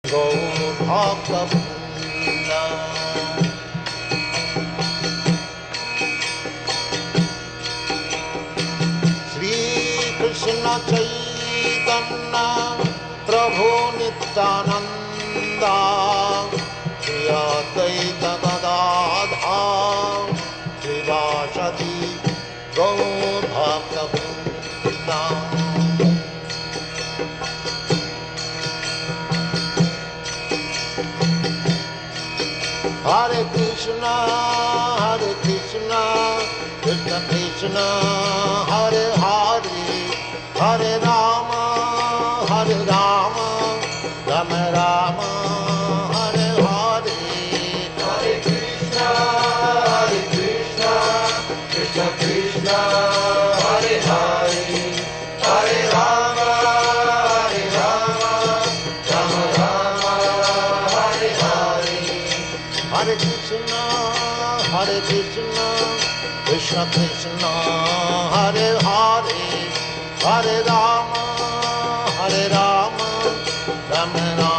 Bhagavata Shri Krishna Chaitanya Prabhu Nityananda Shri Advaita Gadadhar Srivasati Gaur Bhagavata Hare Krishna, Krishna Krishna, Hare Hare, Hare Rama, Rama Rama, Hare Hare. Hare Krishna, Krishna Krishna, Hare Hare, Hare Rama, Rama Rama, Hare Hare. Hare Krishna, Krishna Krishna, Hare Hare, Hare Rama, Rama Rama.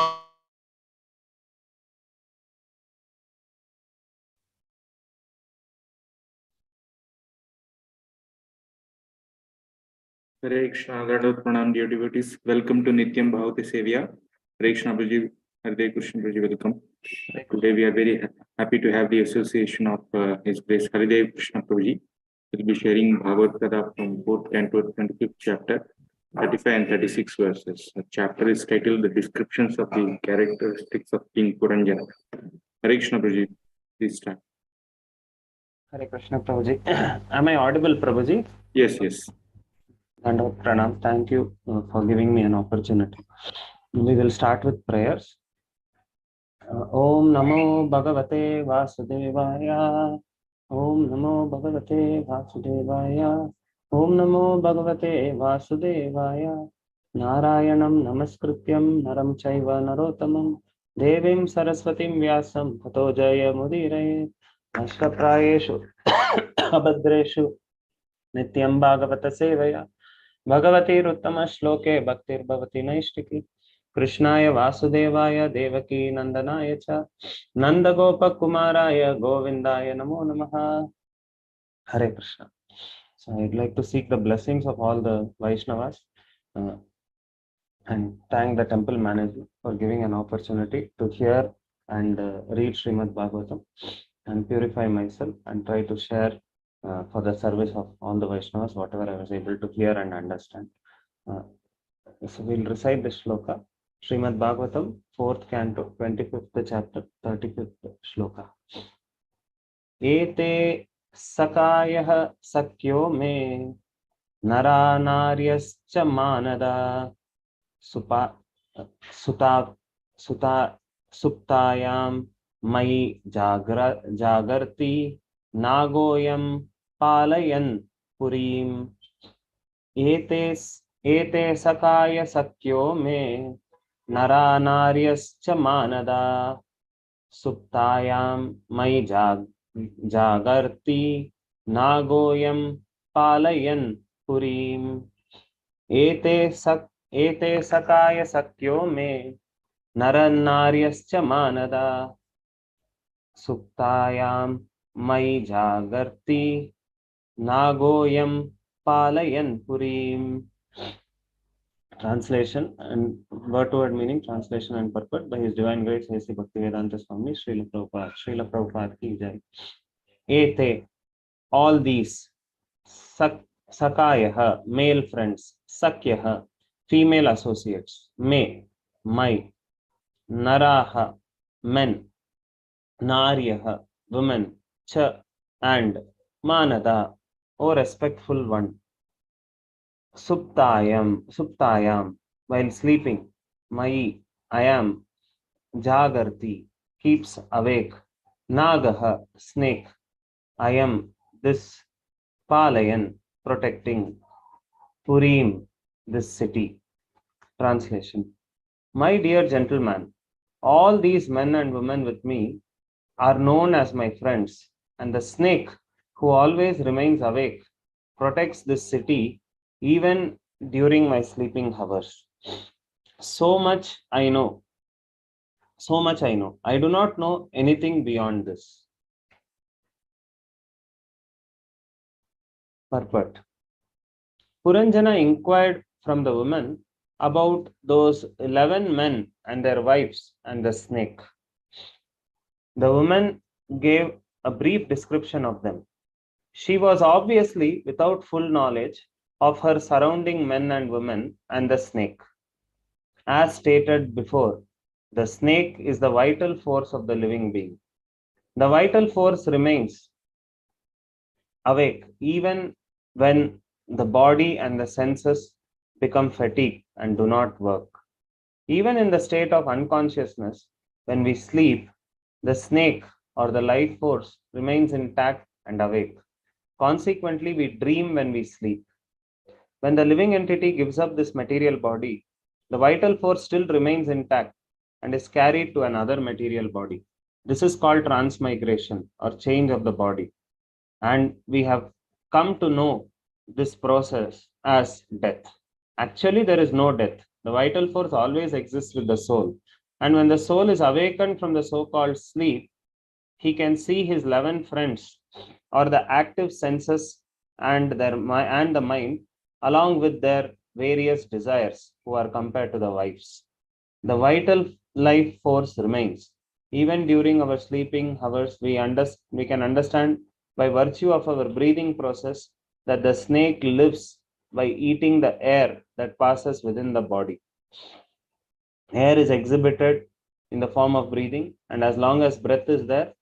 Hare Krishna, Gadot Pranam, dear devotees. Welcome to Nityam Bhagavata Sevaya. Hare Krishna Prabhuji, Haridev Krishna Prabhuji, welcome. Today we are very happy to have the association of His Grace Haridev Krishna Prabhuji. We'll be sharing Bhagavata from 4th canto, 25th chapter, 35 and 36 verses. The chapter is titled The Descriptions of the Characteristics of King Puranjana. Hare Krishna Prabhuji, please start. Hare Krishna Prabhuji. Am I audible, Prabhuji? Yes. And Pranam, thank you for giving me an opportunity. We will start with prayers. Om Namo Bhagavate Vasudevaya. Om Namo Bhagavate Vasudevaya. Om Namo Bhagavate Vasudevaya. Narayanam Namaskrityam Naram Chaiva Narotamam Devim Saraswatim Vyasam Tato Jaya Mudiraye Ashtaprayeshu Abhadreshu Nityam Bhagavata Sevaya Bhagavati Ruttama Shloke Bhaktir Bhavati Naishtiki Krishnaya Vasudevaya Devaki Nandanaya Cha Nanda Gopa Kumaraya Govindaya Namo Namaha. Hare Krishna. So I'd like to seek the blessings of all the Vaishnavas and thank the temple management for giving an opportunity to hear and read Srimad Bhagavatam and purify myself and try to share for the service of all the Vaishnavas whatever I was able to hear and understand. So we'll recite the shloka. Srimad Bhagavatam, 4th canto, 25th chapter, 35th shloka. Ete sakayah sakyo me nara naryascha manada suptayam mai jagarti nagoyam palayan purim. Ete sakaya sakyo me nara naryascha manada suptayam mai jagarti nagoyam palayan purim. Ete sakaya sakyo me nara naryascha manada suptayam mai jagarti nagoyam palayan purim. Translation and word-to-word meaning, translation and purport by His Divine Grace A.C. Bhaktivedanta Swami, Srila Prabhupada ki jai. Ete, all these, sakayah, male friends, sakyah, female associates, my, naraha, men, naryah, women, cha, and manada, O respectful one. Suptayam, while sleeping, Mai, I am, Jagarti, keeps awake, Nagaha, snake, I am, this, Palayan, protecting, Purim, this city. Translation. My dear gentleman, all these men and women with me are known as my friends, and the snake, who always remains awake, protects this city even during my sleeping hours. So much I know. So much I know. I do not know anything beyond this. Purport. Puranjana inquired from the woman about those 11 men and their wives and the snake. The woman gave a brief description of them. She was obviously without full knowledge of her surrounding men and women and the snake. As stated before, the snake is the vital force of the living being. The vital force remains awake even when the body and the senses become fatigued and do not work. Even in the state of unconsciousness, when we sleep, the snake or the life force remains intact and awake. Consequently, we dream when we sleep. When the living entity gives up this material body, the vital force still remains intact and is carried to another material body. This is called transmigration or change of the body. And we have come to know this process as death. Actually, there is no death. The vital force always exists with the soul. And when the soul is awakened from the so called sleep, he can see his 11 friends or the active senses and the mind along with their various desires who are compared to the wives. The vital life force remains. Even during our sleeping hours, we can understand by virtue of our breathing process that the snake lives by eating the air that passes within the body. Air is exhibited in the form of breathing, and as long as breath is there,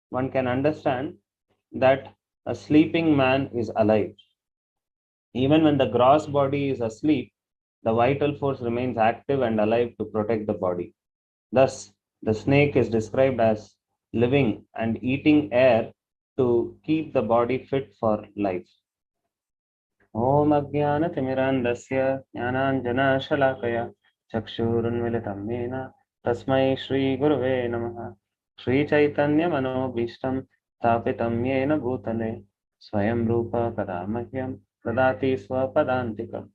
one can understand that a sleeping man is alive. Even when the gross body is asleep, the vital force remains active and alive to protect the body. Thus, the snake is described as living and eating air to keep the body fit for life. Om Ajnana-timirandasya Jnananjana-shalakaya Chakshurunmilitam Yena Tasmai Shri Gurave Namaha Shri Chaitanya Manobhishtam Thapitam Yena Bhutale Swayam Rupa Kadamahyam Dadati Swapadantikam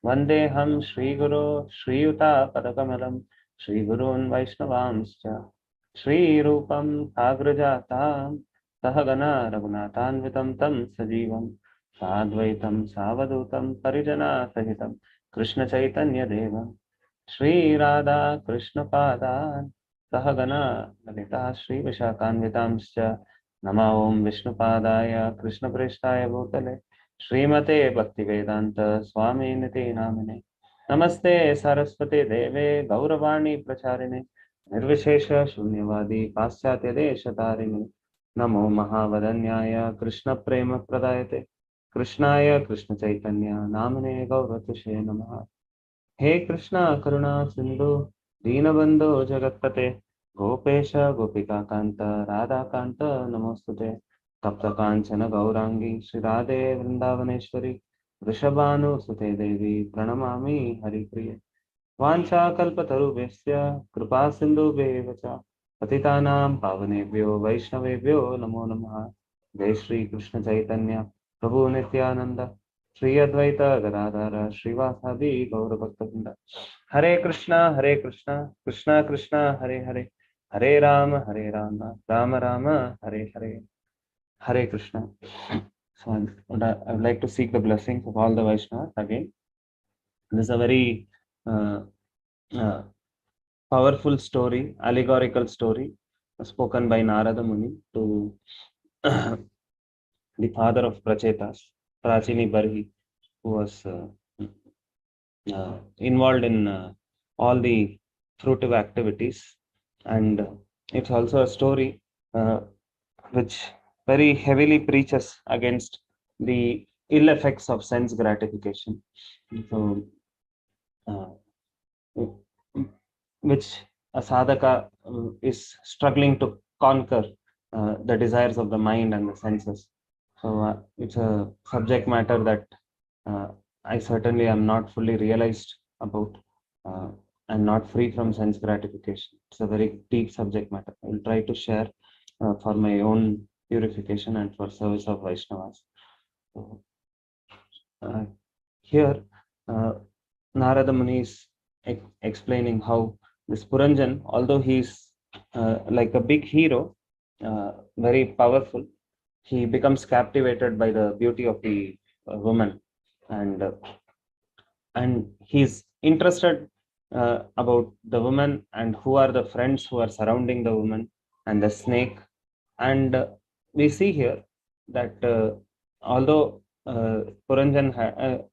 Vandeham Shri Guru Shri Yuta Padakamalam Shri Gurun Vaishnavamscha Shri Rupam Agrajatam Sahagana Raghunathanvitam Tam Sajivam Sadvaitam Savadutam Parijana Sahitam Krishna Chaitanya Devam Shri Radha Krishna Padan Sahagana Lalita Shri Vishakanvitamscha Nama Om Vishnu Padaya Krishna Preshtaya Bhutale Srimate Bhaktivedanta Swami Niti Namine Namaste Saraswate Deve Gauravani Pracharine Nirvishesha Shunyavadi Paschatya Deshatarine Namo Mahavadanyaya Krishna Prema Pradayate Krishnaya Krishna Chaitanya Namane Gauratushe Namaha He Krishna Karuna Sindhu Dinabandhu Jagatpate Gopesha Gopika Kanta Radha Kanta Namostute Tapta Kanchana Gaurangi Sri Radhe Vrindavaneshwari Vrishabhanu Sute Devi Pranamami Hari Priya Vancha Kalpatarubhesya Kripa Sindhu Bevacha Patitanam Pavanebhyo Vaishnavebhyo Namo Namaha Jai Shri Krishna Chaitanya Prabhu Nityananda Shri Advaita Gadadhara Srivasadi Gaura Bhaktavinda Hare Krishna Krishna Krishna Hare Hare Hare Rama Rama Rama Hare Hare Hare Krishna. So I would like to seek the blessings of all the Vaishnavas again. This is a very powerful story, allegorical story spoken by Narada Muni to the father of Prachetas, Prachini Barhi, who was involved in all the fruitive activities. And it's also a story which very heavily preaches against the ill effects of sense gratification. So, which a sadhaka is struggling to conquer the desires of the mind and the senses. So it's a subject matter that I certainly am not fully realized about. I'm not free from sense gratification. It's a very deep subject matter. I will try to share for my own purification and for service of Vaishnavas. So, here, Narada Muni is explaining how this Puranjan, although he is like a big hero, very powerful. He becomes captivated by the beauty of the woman, and he's interested about the woman and who are the friends who are surrounding the woman and the snake. And we see here that although Puranjan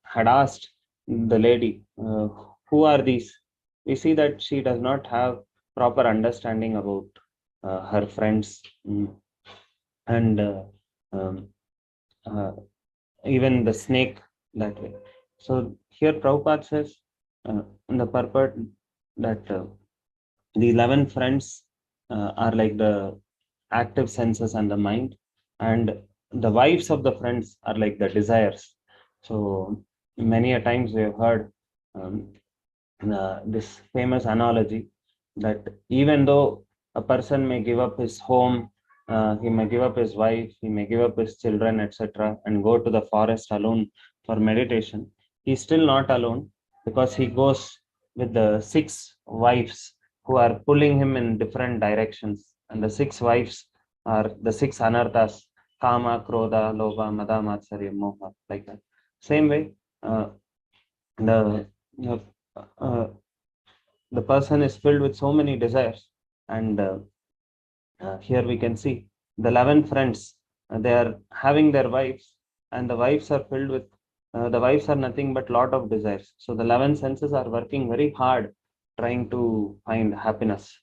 had asked the lady, who are these? We see that she does not have proper understanding about her friends. And um, uh, even the snake that way. So here Prabhupada says in the purport that the 11 friends are like the active senses and the mind, and the wives of the friends are like the desires. So many a times we have heard um, this famous analogy that even though a person may give up his home, he may give up his wife, he may give up his children, etc., and go to the forest alone for meditation, he's still not alone, because he goes with the 6 wives who are pulling him in different directions. And the 6 wives are the 6 anarthas: kama, krodha, lobha, mada, matsarya, moha, like that. Same way, the uh, uh, the person is filled with so many desires. And here we can see the 11 friends, they are having their wives, and the wives are filled with the wives are nothing but lot of desires. So the 11 senses are working very hard trying to find happiness.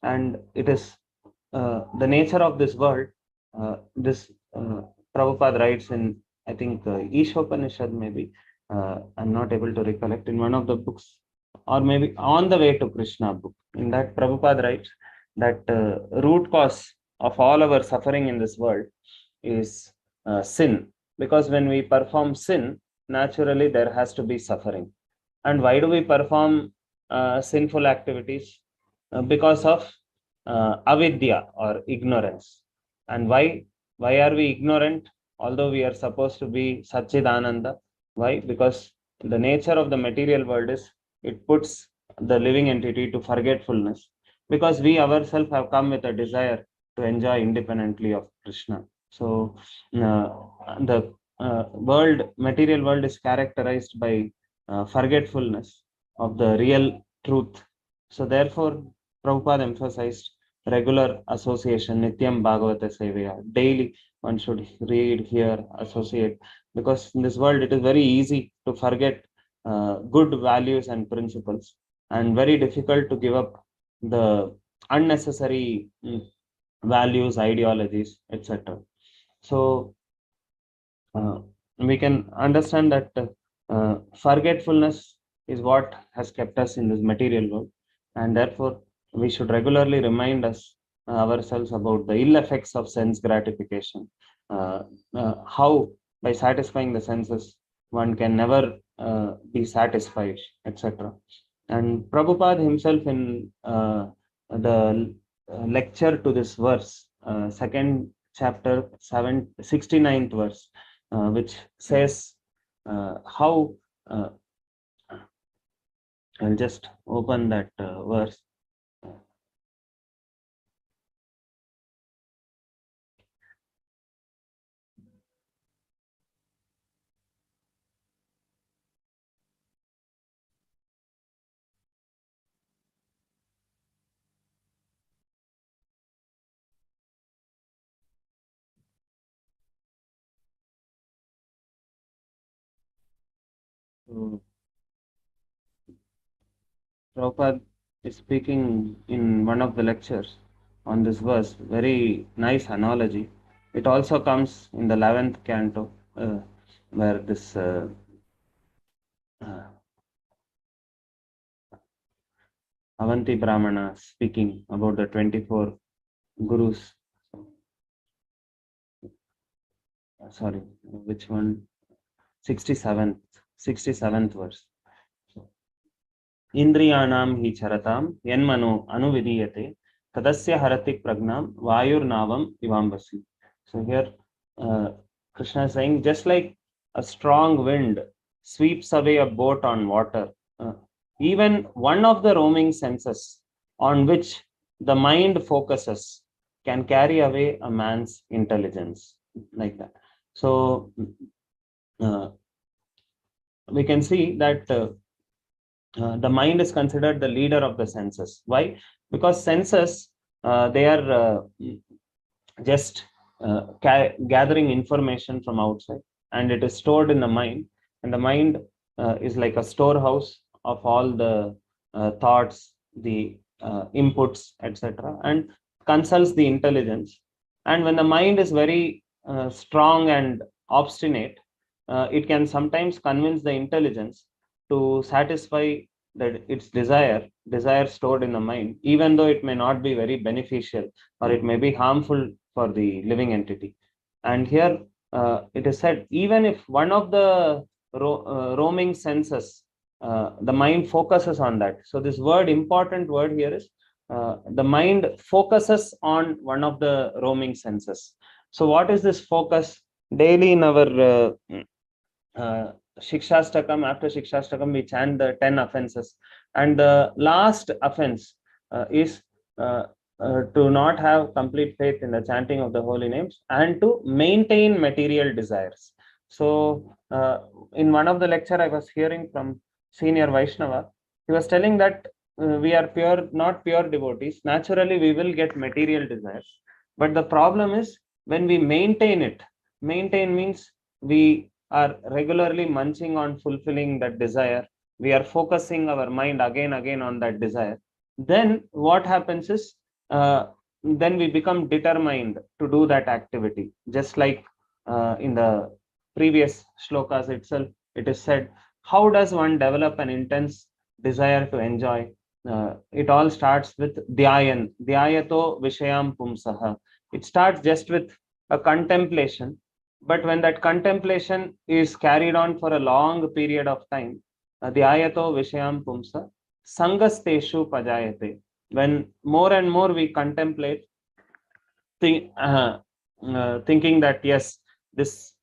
And it is the nature of this world. This Prabhupada writes in, I think, Ishopanishad, maybe. I'm not able to recollect, in one of the books, or maybe on the way to Krishna book. In that, Prabhupada writes that root cause of all our suffering in this world is sin. Because when we perform sin, naturally there has to be suffering. And why do we perform sinful activities? Because of avidya, or ignorance. And why are we ignorant, although we are supposed to be Satchidananda? Why? Because the nature of the material world is, it puts the living entity to forgetfulness, because we ourselves have come with a desire to enjoy independently of Krishna. So the material world is characterized by forgetfulness of the real truth. So therefore, Prabhupada emphasized regular association, Nityam Bhagavata Sevaya. Daily one should read, hear, associate, because in this world it is very easy to forget good values and principles, and very difficult to give up the unnecessary values, ideologies, etc. So we can understand that forgetfulness is what has kept us in this material world, and therefore we should regularly remind us ourselves about the ill effects of sense gratification. How by satisfying the senses one can never be satisfied, etc. And Prabhupada himself, in the lecture to this verse, second chapter, 69th verse, which says how I'll just open that verse. So, Prabhupada is speaking in one of the lectures on this verse, very nice analogy. It also comes in the 11th canto, where this uh, Avanti Brahmana speaking about the 24 gurus. Sorry, which one? 67th verse. Indriyanam hi charatam yanmano anuvidiyate tadasya haratik pragnam vayurnavam ivambasi. So here Krishna is saying, just like a strong wind sweeps away a boat on water, even one of the roaming senses on which the mind focuses can carry away a man's intelligence, like that. So we can see that the mind is considered the leader of the senses. Why? Because senses, they are just gathering information from outside, and it is stored in the mind, and the mind is like a storehouse of all the thoughts, the inputs, etc., and consults the intelligence. And when the mind is very strong and obstinate, it can sometimes convince the intelligence to satisfy that its desire stored in the mind, even though it may not be very beneficial or it may be harmful for the living entity. And here it is said, even if one of the roaming senses, the mind focuses on that. So this word, important word here is the mind focuses on one of the roaming senses. So what is this focus? Daily in our Shikshastakam, after Shikshastakam, we chant the 10 offenses. And the last offense is to not have complete faith in the chanting of the holy names and to maintain material desires. So, in one of the lecture I was hearing from senior Vaishnava, he was telling that we are pure, not pure devotees. Naturally, we will get material desires. But the problem is when we maintain it. Maintain means we are regularly munching on fulfilling that desire. We are focusing our mind again on that desire. Then what happens is, then we become determined to do that activity. Just like in the previous shlokas itself, it is said, how does one develop an intense desire to enjoy? It all starts with dhyayan, dhyayato vishayam pumsaha. It starts just with a contemplation, but when that contemplation is carried on for a long period of time, dhyayato vishayam pumsa sangasteshu pajayate. When more and more we contemplate, thinking that yes, this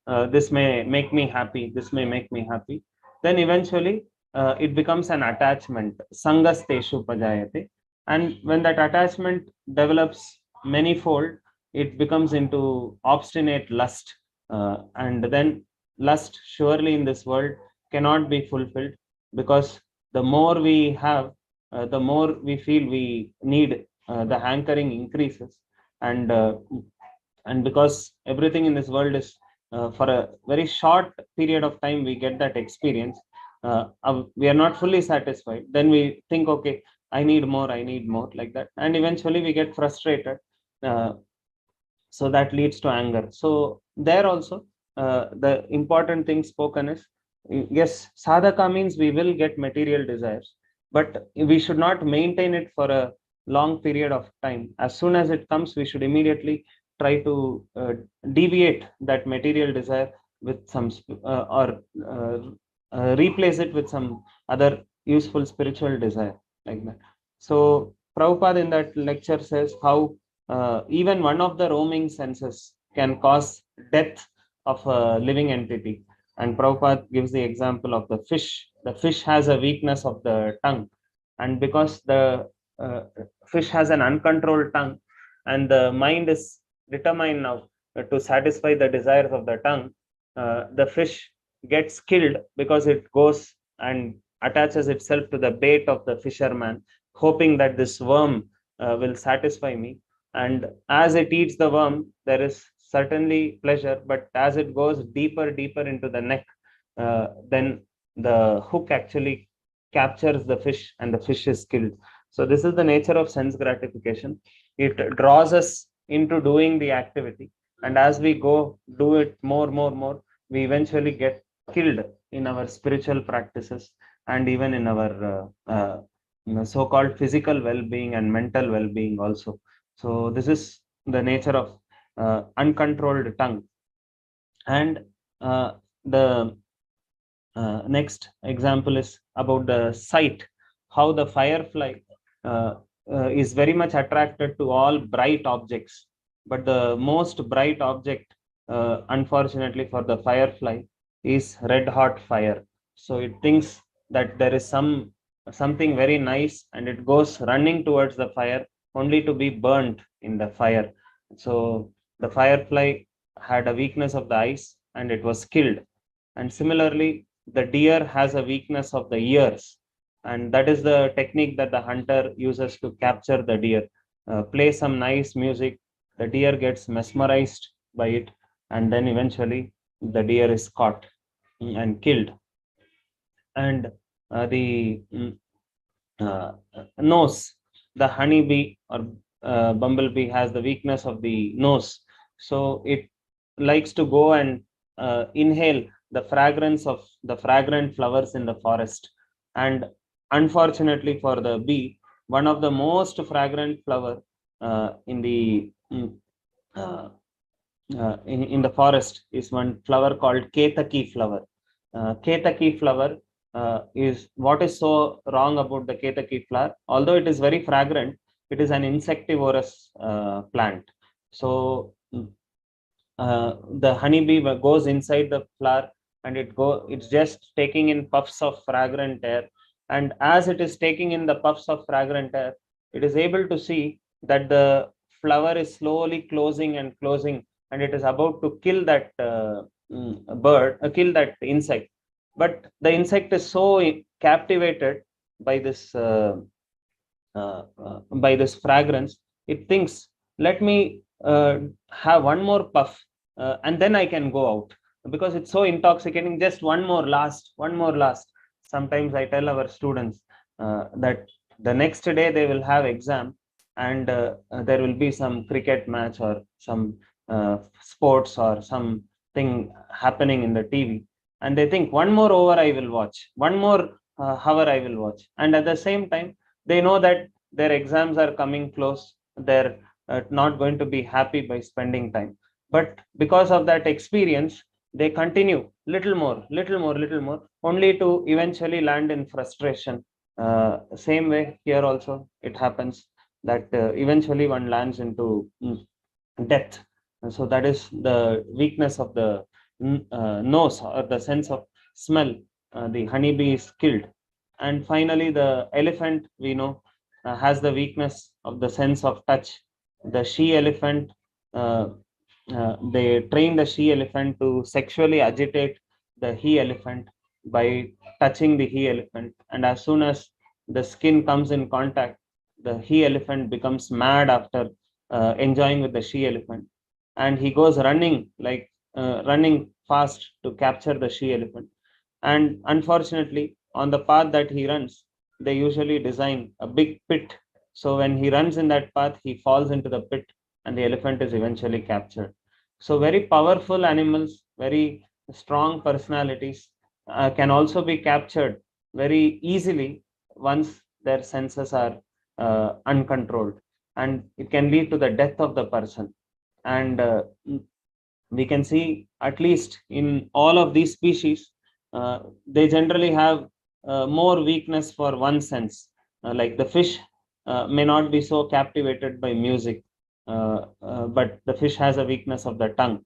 may make me happy, this may make me happy, then eventually it becomes an attachment, sangasteshu pajayate. And when that attachment develops manifold, it becomes into obstinate lust, and then lust surely in this world cannot be fulfilled, because the more we have, the more we feel we need, the hankering increases. And because everything in this world is for a very short period of time we get that experience, we are not fully satisfied, then we think, okay, I need more, like that, and eventually we get frustrated. So that leads to anger. So there also, the important thing spoken is, yes, sadhaka means we will get material desires, but we should not maintain it for a long period of time. As soon as it comes, we should immediately try to deviate that material desire with some or replace it with some other useful spiritual desire, like that. So Prabhupada in that lecture says how even one of the roaming senses can cause death of a living entity. And Prabhupada gives the example of the fish. The fish has a weakness of the tongue, and because the fish has an uncontrolled tongue, and the mind is determined now to satisfy the desires of the tongue, the fish gets killed because it goes and attaches itself to the bait of the fisherman, hoping that this worm will satisfy me. And as it eats the worm, there is certainly pleasure, but as it goes deeper into the neck, then the hook actually captures the fish and the fish is killed. So this is the nature of sense gratification. It draws us into doing the activity, and as we go do it more, we eventually get killed in our spiritual practices and even in our so-called physical well-being and mental well-being also. So this is the nature of uncontrolled tongue. And the next example is about the sight, how the firefly is very much attracted to all bright objects, but the most bright object, unfortunately for the firefly, is red hot fire. So it thinks that there is something very nice, and it goes running towards the fire, only to be burnt in the fire. So the firefly had a weakness of the eyes and it was killed. And similarly, the deer has a weakness of the ears. And that is the technique that the hunter uses to capture the deer. Play some nice music, the deer gets mesmerized by it, and then eventually the deer is caught and killed. And the nose, the honeybee or bumblebee has the weakness of the nose. So it likes to go and inhale the fragrance of the fragrant flowers in the forest. And unfortunately for the bee, one of the most fragrant flower in the in the forest is one flower called Ketaki flower. Ketaki flower is what is so wrong about the Ketaki flower. Although it is very fragrant, it is an insectivorous plant. So the honeybee goes inside the flower and it's just taking in puffs of fragrant air. And as it is taking in the puffs of fragrant air, it is able to see that the flower is slowly closing and closing, and it is about to kill that kill that insect. But the insect is so captivated by this fragrance, it thinks, let me have one more puff and then I can go out, because it's so intoxicating. Just one more last, one more last. Sometimes I tell our students that the next day they will have exam, and there will be some cricket match or some sports or something happening in the TV, and they think one more over I will watch, one more hour I will watch, and at the same time they know that their exams are coming close. They're not going to be happy by spending time. But because of that experience, they continue little more, little more, little more, only to eventually land in frustration. Same way here also, it happens that eventually one lands into death. So that is the weakness of the nose or the sense of smell. The honeybee is killed. And finally, the elephant, we know, has the weakness of the sense of touch. The she elephant, uh, they train the she elephant to sexually agitate the he elephant by touching the he elephant. And as soon as the skin comes in contact, the he elephant becomes mad after enjoying with the she elephant. And he goes running, like running fast to capture the she elephant. And unfortunately, on the path that he runs, they usually design a big pit. So when he runs in that path, he falls into the pit and the elephant is eventually captured. So very powerful animals, very strong personalities can also be captured very easily once their senses are uncontrolled. And it can lead to the death of the person. And we can see, at least in all of these species, they generally have more weakness for one sense. Like the fish may not be so captivated by music, but the fish has a weakness of the tongue.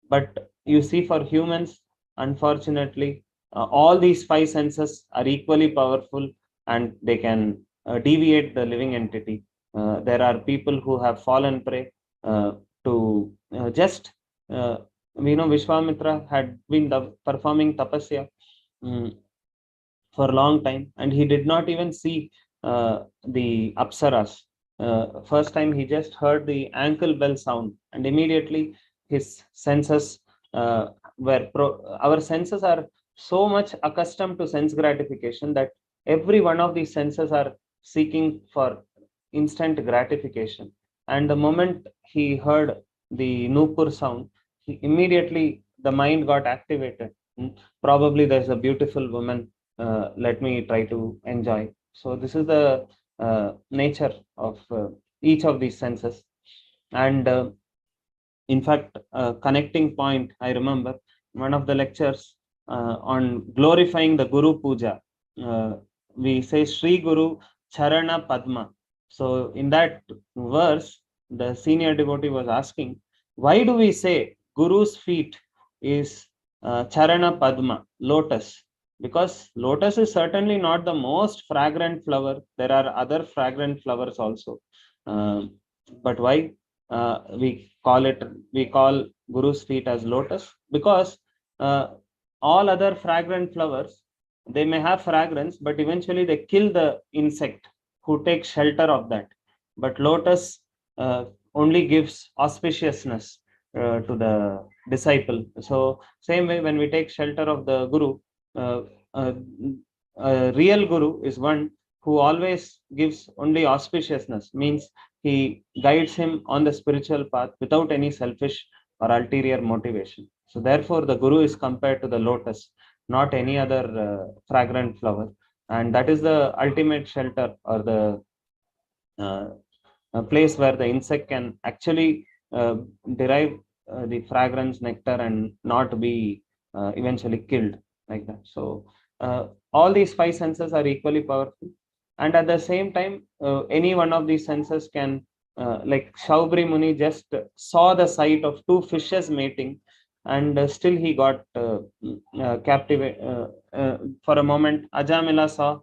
But you see, for humans, unfortunately, all these five senses are equally powerful, and they can deviate the living entity. There are people who have fallen prey to just we know Vishwamitra had been performing tapasya mm, for a long time, and he did not even see the apsaras. First time he just heard the ankle bell sound, and immediately his senses our senses are so much accustomed to sense gratification that every one of these senses are seeking for instant gratification. And the moment he heard the Nupur sound, immediately the mind got activated. Probably there's a beautiful woman, let me try to enjoy. So this is the nature of each of these senses. And in fact, connecting point, I remember one of the lectures on glorifying the Guru Puja. We say Sri Guru Charana Padma. So in that verse, the senior devotee was asking, why do we say Guru's feet is Charana Padma, lotus? Because lotus is certainly not the most fragrant flower. There are other fragrant flowers also. But why we call Guru's feet as lotus? Because all other fragrant flowers, they may have fragrance, but eventually they kill the insect who takes shelter of that. But lotus only gives auspiciousness to the disciple. So same way, when we take shelter of the Guru, uh, uh, a real Guru is one who always gives only auspiciousness, means he guides him on the spiritual path without any selfish or ulterior motivation. So therefore the Guru is compared to the lotus, not any other fragrant flower, and that is the ultimate shelter, or the a place where the insect can actually derive the fragrance, nectar, and not be eventually killed like that. So all these five senses are equally powerful, and at the same time, any one of these senses can, like Shaubri Muni just saw the sight of two fishes mating, and still he got captivated. For a moment, Ajamila saw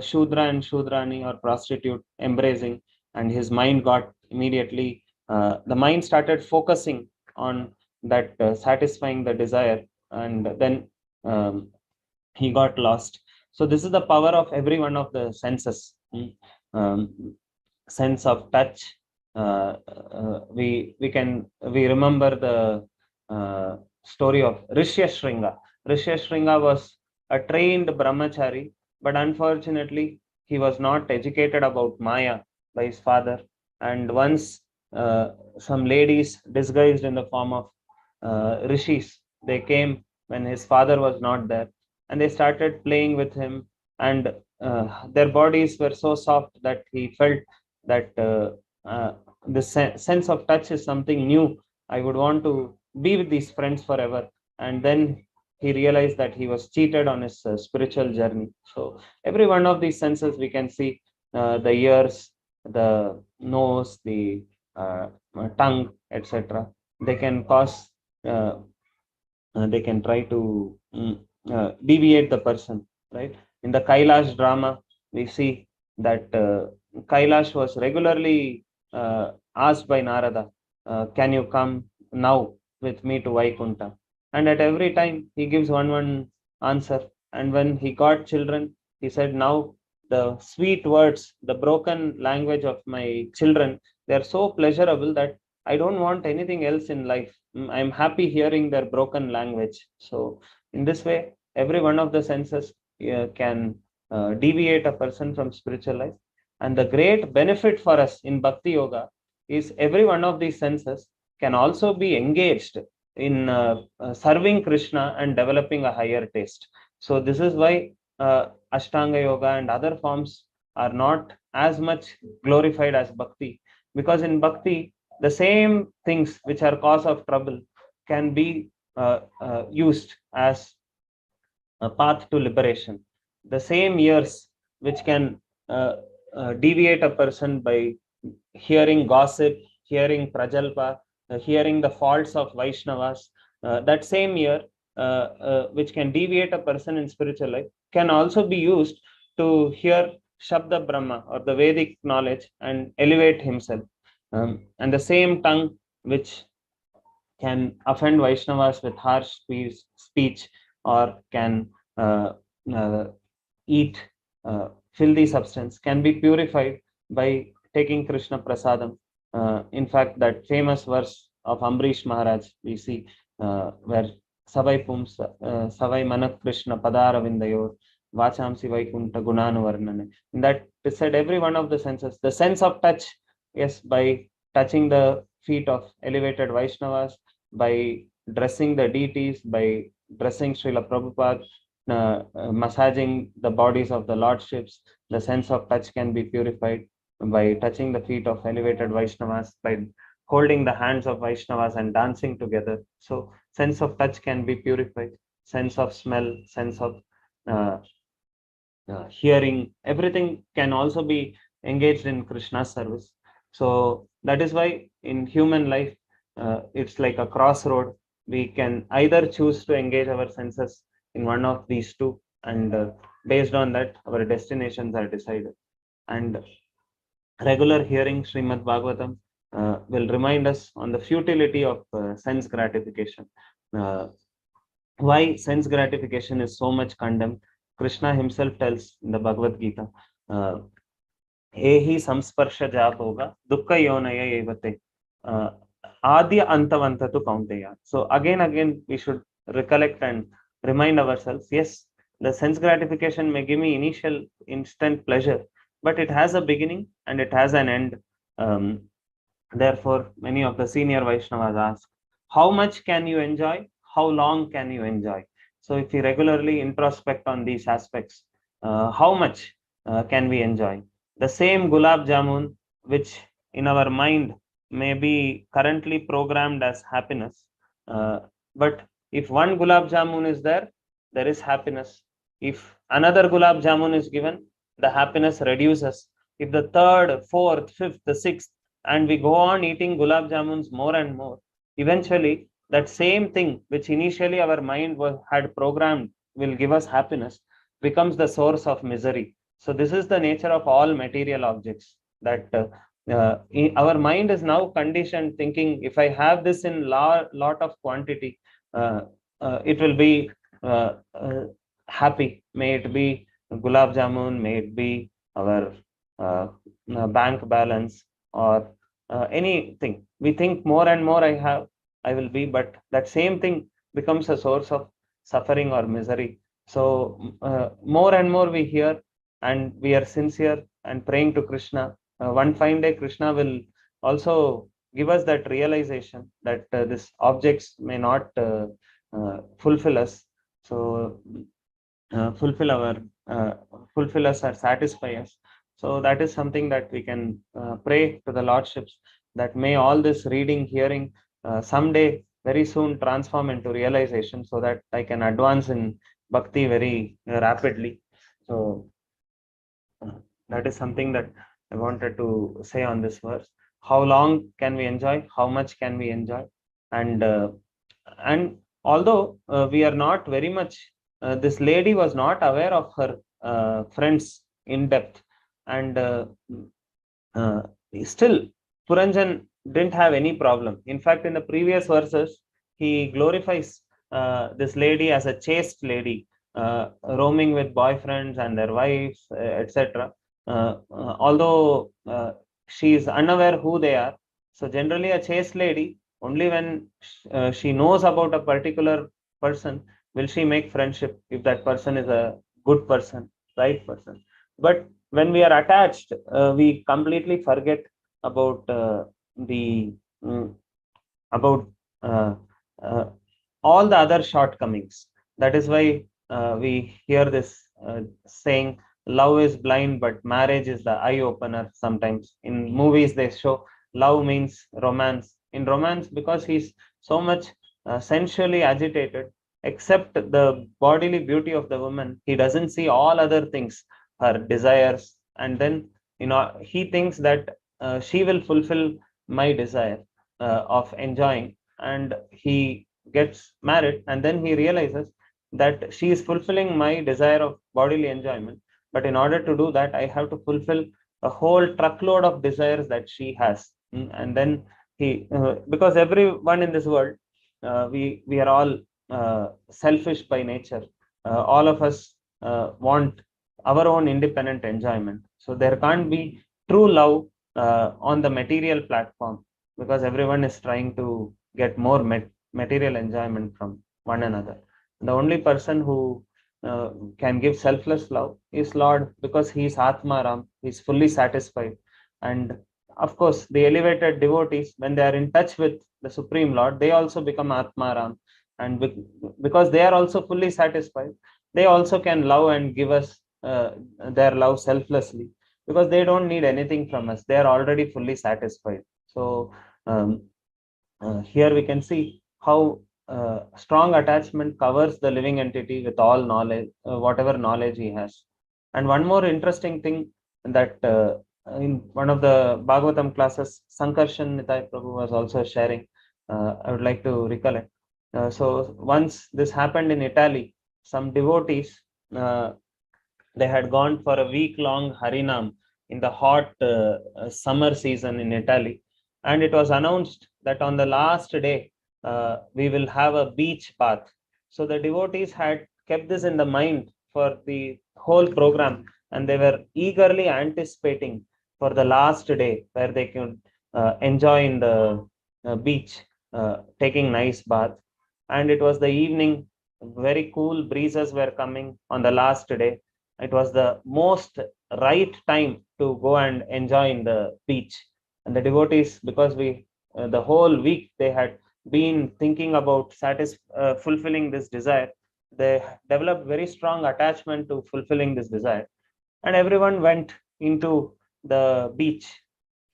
Shudra and Shudrani, or prostitute, embracing, and his mind got immediately, the mind started focusing on that, satisfying the desire, and then he got lost. So this is the power of every one of the senses. Sense of touch, we remember the story of Rishyashringa. Rishyashringa was a trained brahmachari, but unfortunately he was not educated about Maya by his father. And once some ladies disguised in the form of rishis, they came when his father was not there, and they started playing with him, and their bodies were so soft that he felt that the sense of touch is something new. I would want to be with these friends forever. And then he realized that he was cheated on his spiritual journey. So every one of these senses we can see, the ears, the nose, the tongue, etc. They can cause, they can try to deviate the person, right? In the Kailash drama, we see that Kailash was regularly asked by Narada, can you come now with me to Vaikunta? And at every time he gives one answer. And when he got children, he said, now the sweet words, the broken language of my children, they are so pleasurable that I don't want anything else in life. I'm happy hearing their broken language. So in this way, every one of the senses can deviate a person from spiritual life. And the great benefit for us in Bhakti Yoga is every one of these senses can also be engaged in serving Krishna and developing a higher taste. So this is why Ashtanga Yoga and other forms are not as much glorified as Bhakti, because in Bhakti, the same things which are cause of trouble can be used as a path to liberation. The same ears which can deviate a person by hearing gossip, hearing prajalpa, hearing the faults of Vaishnavas, that same ear which can deviate a person in spiritual life can also be used to hear Shabda Brahma, or the Vedic knowledge, and elevate himself. And the same tongue which can offend Vaishnavas with harsh speech, or can uh, uh, eat filthy substance, can be purified by taking Krishna Prasadam. In fact, that famous verse of Ambrish Maharaj, we see where Savai Pumsa, Savai Manak Krishna Padara Vindayor, Vachamsi Vaikunta Gunanu Varnane. In that it said every one of the senses, the sense of touch, yes, by touching the feet of elevated Vaishnavas, by dressing the deities, by dressing Srila Prabhupada, massaging the bodies of the lordships, the sense of touch can be purified by touching the feet of elevated Vaishnavas, by holding the hands of Vaishnavas and dancing together. So sense of touch can be purified, sense of smell, sense of uh, hearing, everything can also be engaged in Krishna's service. So that is why in human life, it's like a crossroad. We can either choose to engage our senses in one of these two, and based on that, our destinations are decided. And regular hearing Srimad Bhagavatam will remind us on the futility of sense gratification. Uh, why sense gratification is so much condemned? Krishna himself tells in the Bhagavad Gita, uh, ehi samsparsha jat hoga dukkha yonaya evate, adya antavantatu kaunteya. So again we should recollect and remind ourselves, yes, the sense gratification may give me initial instant pleasure, but it has a beginning and it has an end. um, Therefore many of the senior Vaishnavas ask, how much can you enjoy, how long can you enjoy? So if we regularly introspect on these aspects, how much can we enjoy? The same gulab jamun, which in our mind may be currently programmed as happiness, but if one gulab jamun is there, there is happiness. If another gulab jamun is given, the happiness reduces. If the third, fourth, fifth, the sixth, and we go on eating gulab jamuns more and more, eventually that same thing which initially our mind had programmed will give us happiness becomes the source of misery. So this is the nature of all material objects, that our mind is now conditioned thinking, if I have this in lot of quantity, uh, it will be uh, uh, happy. May it be gulab jamun, may it be our uh, bank balance, or anything. We think more and more I have, I will be, but that same thing becomes a source of suffering or misery. So more and more we hear, and we are sincere and praying to Krishna. One fine day Krishna will also give us that realization that these objects may not fulfill us. So uh, fulfill our uh, fulfill us or satisfy us. So that is something that we can pray to the lordships, that may all this reading, hearing, someday very soon transform into realization, so that I can advance in bhakti very rapidly. So that is something that I wanted to say on this verse. How long can we enjoy, how much can we enjoy? And uh, and although we are not very much, this lady was not aware of her friends in depth, and uh, still Puranjan didn't have any problem. In fact, in the previous verses he glorifies this lady as a chaste lady, roaming with boyfriends and their wives, etc. Although she is unaware who they are. So generally a chaste lady, only when she knows about a particular person will she make friendship, if that person is a good person, right person. But when we are attached, we completely forget about the mm, about uh, uh, all the other shortcomings. That is why we hear this saying, love is blind but marriage is the eye opener. Sometimes in movies they show love means romance. In romance, because he's so much sensually agitated, except the bodily beauty of the woman, he doesn't see all other things, her desires. And then he thinks that she will fulfill my desire of enjoying, and he gets married, and then he realizes that she is fulfilling my desire of bodily enjoyment, but in order to do that I have to fulfill a whole truckload of desires that she has. And then he because everyone in this world, we are all selfish by nature. All of us want our own independent enjoyment. So there can't be true love on the material platform, because everyone is trying to get more material enjoyment from one another. The only person who can give selfless love is Lord, because he is Atmaram, he is fully satisfied. And of course the elevated devotees, when they are in touch with the Supreme Lord, they also become Atmaram. And because they are also fully satisfied, they also can love and give us their love selflessly, because they don't need anything from us, they are already fully satisfied. So um, here we can see how strong attachment covers the living entity with all knowledge, whatever knowledge he has. And one more interesting thing, that in one of the Bhagavatam classes, Sankarshan Nitai Prabhu was also sharing. I would like to recollect. So once this happened in Italy, some devotees, uh, they had gone for a week long Harinam in the hot summer season in Italy. And it was announced that on the last day, we will have a beach bath. So the devotees had kept this in the mind for the whole program, and they were eagerly anticipating for the last day where they could enjoy in the beach, taking nice bath. And it was the evening, very cool breezes were coming on the last day. It was the most right time to go and enjoy in the beach. And the devotees, because the whole week they had been thinking about fulfilling this desire, they developed very strong attachment to fulfilling this desire, and everyone went into the beach.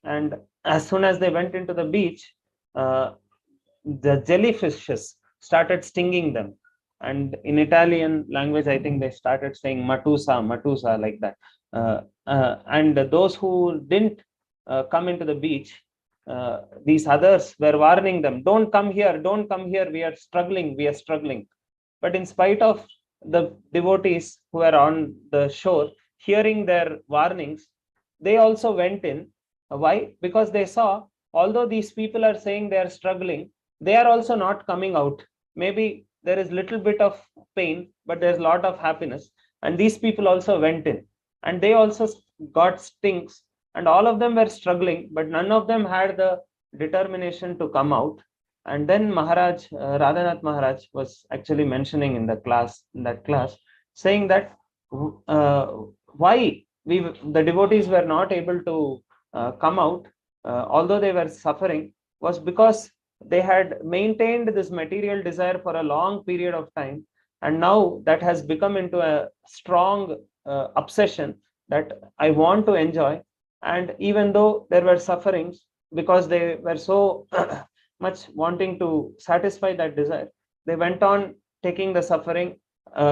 And as soon as they went into the beach, uh, the jellyfishes started stinging them. And in Italian language, I think they started saying matusa, matusa, like that. And those who didn't come into the beach, these others were warning them, don't come here, don't come here, we are struggling, we are struggling. But in spite of the devotees who were on the shore hearing their warnings, they also went in. Why? Because they saw, although these people are saying they are struggling, they are also not coming out. Maybe there is little bit of pain, but there's a lot of happiness. And these people also went in, and they also got stings, and all of them were struggling, but none of them had the determination to come out. And then Maharaj, Radhanath Maharaj was actually mentioning in that class, saying that why the devotees were not able to come out, although they were suffering, was because they had maintained this material desire for a long period of time, and now that has become into a strong obsession that I want to enjoy. And even though there were sufferings, because they were so much wanting to satisfy that desire, they went on taking the suffering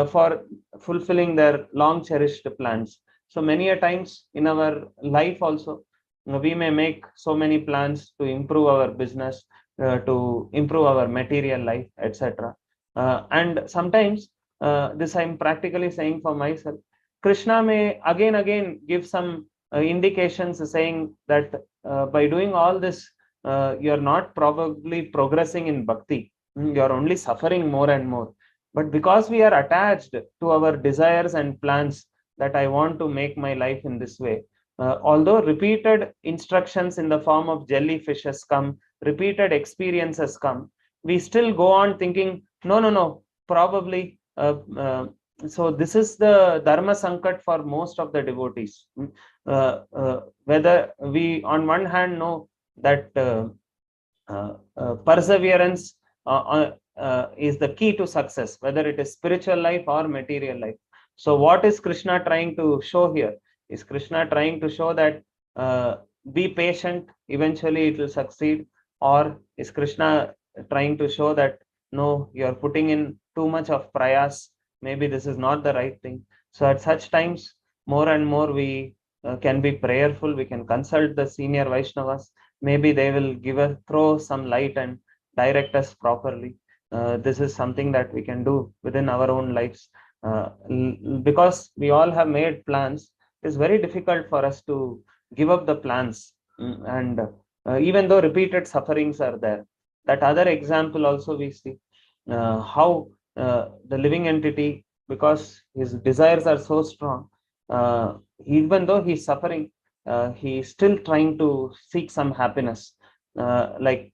for fulfilling their long cherished plans. So many a times in our life also, we may make so many plans to improve our business, to improve our material life, etc. And sometimes, this I'm practically saying for myself, Krishna may again give some indications saying that by doing all this, you're not probably progressing in bhakti. You're only suffering more and more. But because we are attached to our desires and plans, that I want to make my life in this way, although repeated instructions in the form of jellyfishes come, repeated experiences come, we still go on thinking, no, probably. So this is the dharma sankat for most of the devotees. Whether we on one hand know that perseverance is the key to success, whether it is spiritual life or material life. So what is Krishna trying to show here? Is Krishna trying to show that be patient, eventually it will succeed? Or is Krishna trying to show that no, you are putting in too much of prayas, maybe this is not the right thing? So at such times, more and more we can be prayerful, we can consult the senior Vaishnavas. Maybe they will throw some light and direct us properly. This is something that we can do within our own lives, because we all have made plans. It's very difficult for us to give up the plans. And even though repeated sufferings are there, that other example also we see how the living entity, because his desires are so strong, even though he's suffering, he's still trying to seek some happiness. Like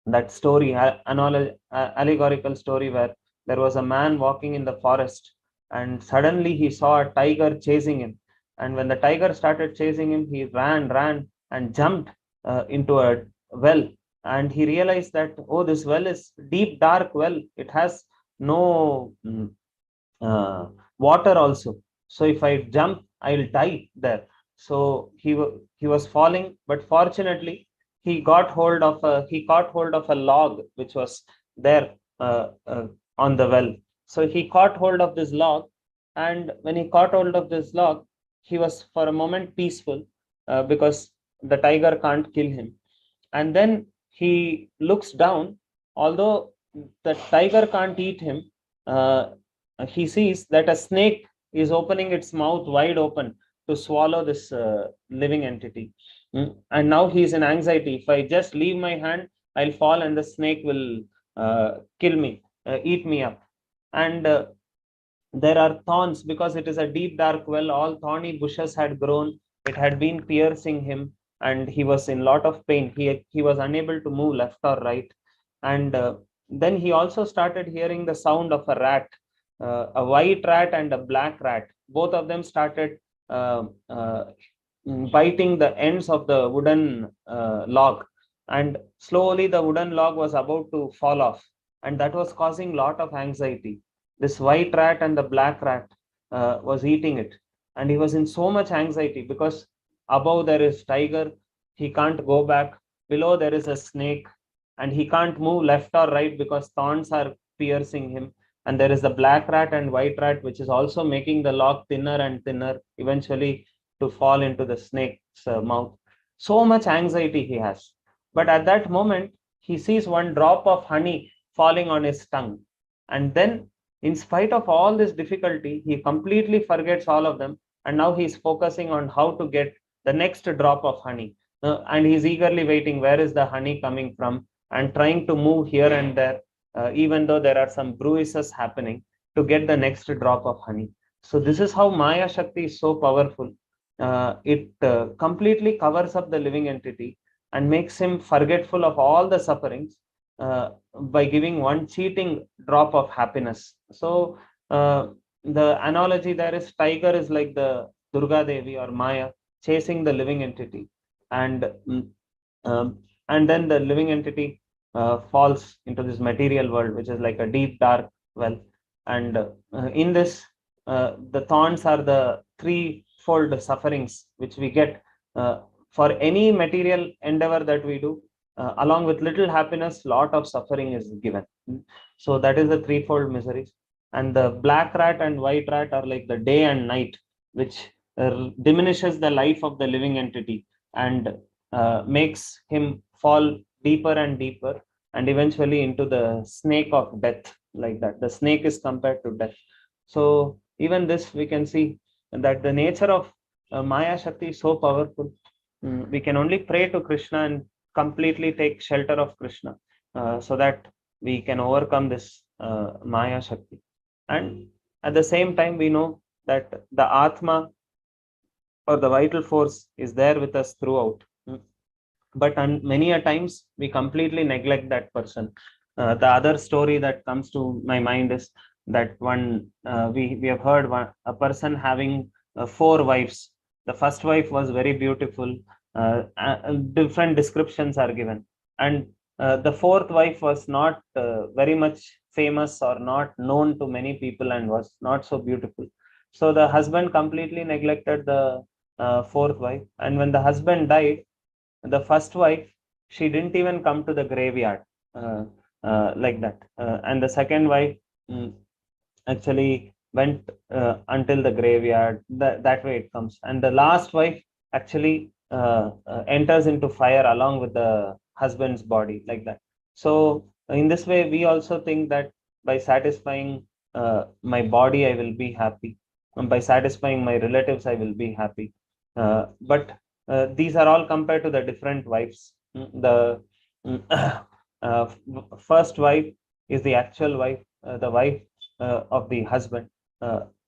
that story, allegorical story, where there was a man walking in the forest, and suddenly he saw a tiger chasing him. And when the tiger started chasing him, he ran and jumped into a well. And he realized that, oh, this well is deep, dark well. It has no water also. So if I jump, I will die there. So he was falling, but fortunately he caught hold of a log which was there on the well. So he caught hold of this log, and when he caught hold of this log, he was for a moment peaceful, because the tiger can't kill him. And then he looks down, although the tiger can't eat him. He sees that a snake is opening its mouth wide open to swallow this living entity. And now he's in anxiety. If I just leave my hand, I'll fall and the snake will kill me, eat me up. And there are thorns because it is a deep dark well. All thorny bushes had grown. It had been piercing him, and he was in lot of pain. He was unable to move left or right. And then he also started hearing the sound of a rat, a white rat and a black rat. Both of them started uh, uh, biting the ends of the wooden log, and slowly the wooden log was about to fall off, and that was causing lot of anxiety. This white rat and the black rat was eating it, and he was in so much anxiety because above there is tiger, he can't go back. Below there is a snake, and he can't move left or right because thorns are piercing him. And there is the black rat and white rat, which is also making the log thinner and thinner, eventually to fall into the snake's mouth. So much anxiety he has. But at that moment, he sees one drop of honey falling on his tongue. And then, in spite of all this difficulty, he completely forgets all of them. And now he's focusing on how to get the next drop of honey. And he's eagerly waiting, where is the honey coming from? And trying to move here and there, even though there are some bruises happening, to get the next drop of honey. So this is how Maya Shakti is so powerful. It completely covers up the living entity and makes him forgetful of all the sufferings by giving one cheating drop of happiness. So the analogy there is, tiger is like the Durga Devi or Maya chasing the living entity, and and then the living entity falls into this material world, which is like a deep dark well. And in this, the thorns are the threefold sufferings which we get for any material endeavor that we do. Along with little happiness, lot of suffering is given. So that is the threefold miseries. And the black rat and white rat are like the day and night, which diminishes the life of the living entity and makes him fall deeper and deeper, and eventually into the snake of death. Like that, the snake is compared to death. So even this we can see that the nature of Maya Shakti is so powerful. We can only pray to Krishna and completely take shelter of Krishna, so that we can overcome this Maya Shakti. And at the same time, we know that the Atma or the vital force is there with us throughout. But many a times we completely neglect that person. The other story that comes to my mind is that one we have heard a person having four wives. The first wife was very beautiful. Different descriptions are given, and the fourth wife was not very much famous or not known to many people and was not so beautiful. So the husband completely neglected the fourth wife, and when the husband died, the first wife, she didn't even come to the graveyard, like that. And the second wife actually went until the graveyard. That way it comes. And the last wife actually enters into fire along with the husband's body, like that. So in this way, we also think that by satisfying my body, I will be happy. And by satisfying my relatives, I will be happy. But these are all compared to the different wives. The first wife is the actual wife, the wife of the husband.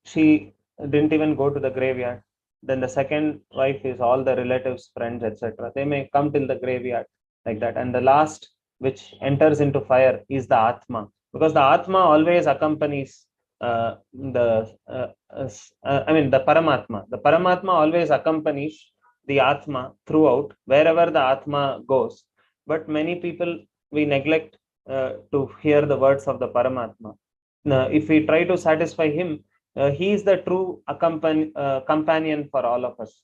She didn't even go to the graveyard. Then the second wife is all the relatives, friends, etc. They may come till the graveyard, like that. And the last, which enters into fire, is the Atma, because the Atma always accompanies the Paramatma. The Paramatma always accompanies the Atma throughout, wherever the Atma goes. But many people, we neglect to hear the words of the Paramatma. If we try to satisfy him, he is the true companion for all of us.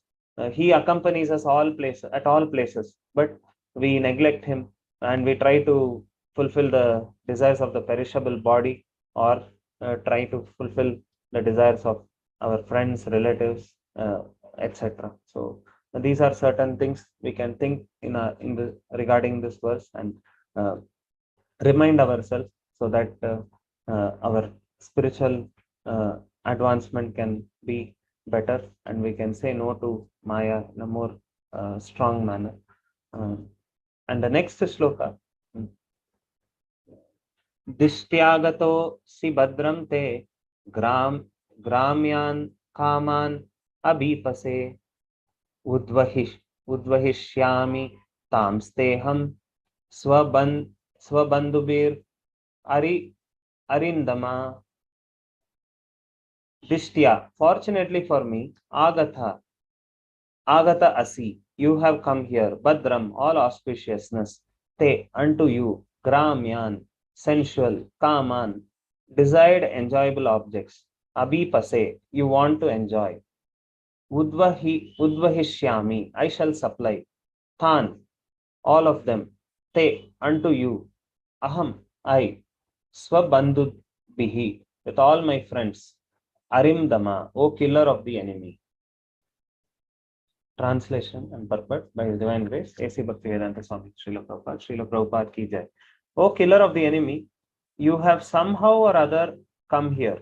He accompanies us at all places, but we neglect him and we try to fulfill the desires of the perishable body, or try to fulfill the desires of our friends, relatives, etc. So these are certain things we can think regarding this verse, and uh, remind ourselves, so that our spiritual advancement can be better, and we can say no to Maya in a more strong manner. And the next shloka, Dishyagato si badram te gramyan kaman abhipase udvahishyami tamsteham swabandhubir arindama. Dishtya, fortunately for me, agata asi, you have come here, badram, all auspiciousness, te, unto you, gramyan, sensual, kaman, desired enjoyable objects, abhipase, you want to enjoy, udvahishyami, I shall supply, than, all of them, te, unto you, aham, I, swabandhu with all my friends, arimdama, O killer of the enemy. Translation and purport by His Divine Grace, A.C. Bhaktivedanta Swami, Srila Prabhupada ki jai. O killer of the enemy, you have somehow or other come here.